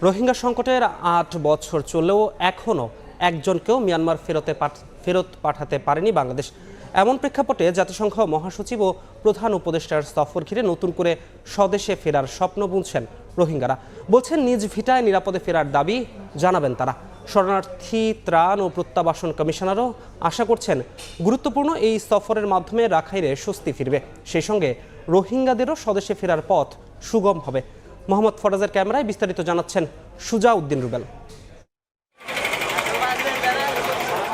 রোহিঙ্গা সংকটের ৮ বছর চললেও এখনও একজনকেও মিয়ানমার ফেরত পাঠাতে পারেনি বাংলাদেশ। এমন প্রেক্ষাপটে জাতিসংঘ মহাসচিব ও প্রধান উপদেষ্টার সফর ঘিরে নতুন করে স্বদেশে ফেরার স্বপ্ন বুনছেন রোহিঙ্গারা। বলছেন নিজ ভিটায় নিরাপদে ফেরার দাবি জানাবেন তারা। শরণার্থী ত্রাণ ও প্রত্যাবাসন কমিশনারও আশা করছেন গুরুত্বপূর্ণ এই সফরের মাধ্যমে রাখাইনে স্বস্তি ফিরবে, সেই সঙ্গে রোহিঙ্গাদেরও স্বদেশে ফেরার পথ সুগম হবে। মোহাম্মদ ফরাজের ক্যামেরায় বিস্তারিত জানাচ্ছেন সুজা উদ্দিন রুবেল।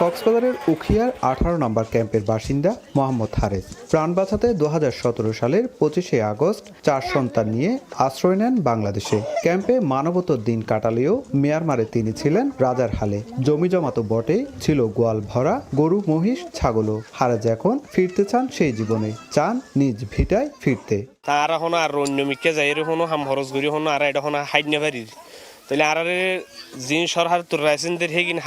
কক্সবাজারের উখিয়ার 18 নম্বর ক্যাম্পের বাসিন্দা মোহাম্মদ হারেস প্রাণ বাঁচাতে 2017 সালের 25শে আগস্ট 4 সন্তান নিয়ে আশ্রয় নেন বাংলাদেশে। ক্যাম্পে মানবতার দিন কাটালেও মিয়ানমারে তিনি ছিলেন রাজার হালে। জমি জমা তো বটেই, ছিল গোয়াল ভরা গরু, মহিষ, ছাগলও। হারেস এখন ফিরতে চান সেই জীবনে, চান নিজ ভিটায় ফিরতে। তারা হন আর অন্য মিকে যাই হনো হাম হরস গরি হনো আর এটা হনো হাইড নেভারি তাহলে আর জিন সরহার তোর রাইসেনদের হেগিন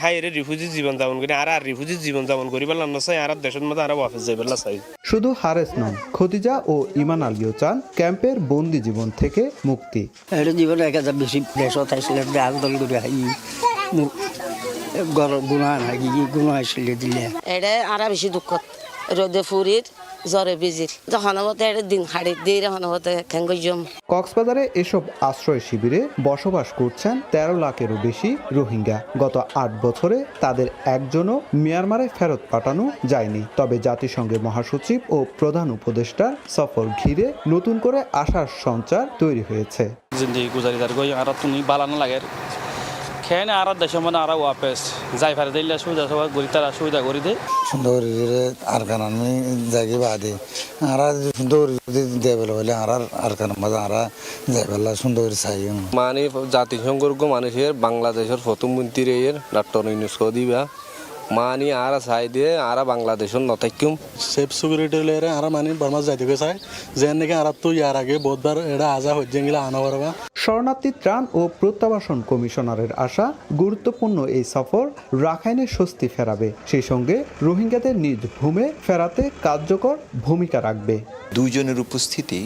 হাই এর রিফিউজি জীবন যাপন করি আর রিফিউজি জীবন যাপন করি বললাম না চাই আর দেশের মধ্যে আর অফিস যাই বললা চাই। শুধু হারেস নন, খদিজা ও ইমান আলীও চান ক্যাম্পের বন্দি জীবন থেকে মুক্তি। এটা জীবনে 1000 বেশি দেশ থাইছিলেন আন্দোলন করে গুণা না গুণা আসছিল দিলে এটা আর বেশি দুঃখ রোদে ফুরির জ্বরে বিজির যখন এটা দিন হাড়ি দিয়ে জম। কক্সবাজারে এসব আশ্রয় শিবিরে বসবাস করছেন 13 লাখেরও বেশি রোহিঙ্গা। গত 8 বছরে তাদের একজনও মিয়ানমারে ফেরত পাঠানো যায়নি। তবে জাতিসংঘের মহাসচিব ও প্রধান উপদেষ্টার সফর ঘিরে নতুন করে আশার সঞ্চার তৈরি হয়েছে। জিন্দেগি গুজারিদার গই আর তুমি বালানো লাগে খেয়ে না আর দেশের মধ্যে আর ওয়াপেস যাই ফারে দিলে সুবিধা সবাই গরি তারা সুবিধা করে দেয় সুন্দর আর কারণ আমি যাই বাদে আর সুন্দর দেবেলা হলে আর কারণ মাঝে আর যাই পেলা সুন্দর চাই মানে জাতিসংঘর মানুষের বাংলাদেশের প্রথম মন্ত্রী ডক্টর ইউনুস্কো দিবা মানি আর চাই দিয়ে আর বাংলাদেশের নথাক্যম সেফ সিকিউরিটি লেরে আর মানে বর্মা যাইতে চাই যে নাকি আর তো ইয়ার আগে বহুতবার এটা আজা হচ্ছে গেলে আনা পারবা। শরণার্থী ত্রাণ ও প্রত্যাবাসন কমিশনারের আশা গুরুত্বপূর্ণ এই সফর রাখাইনে স্বস্তি ফেরাবে, সেই সঙ্গে রোহিঙ্গাদের নিজ ভূমে ফেরাতে কার্যকর ভূমিকা রাখবে। দুইজনের উপস্থিতি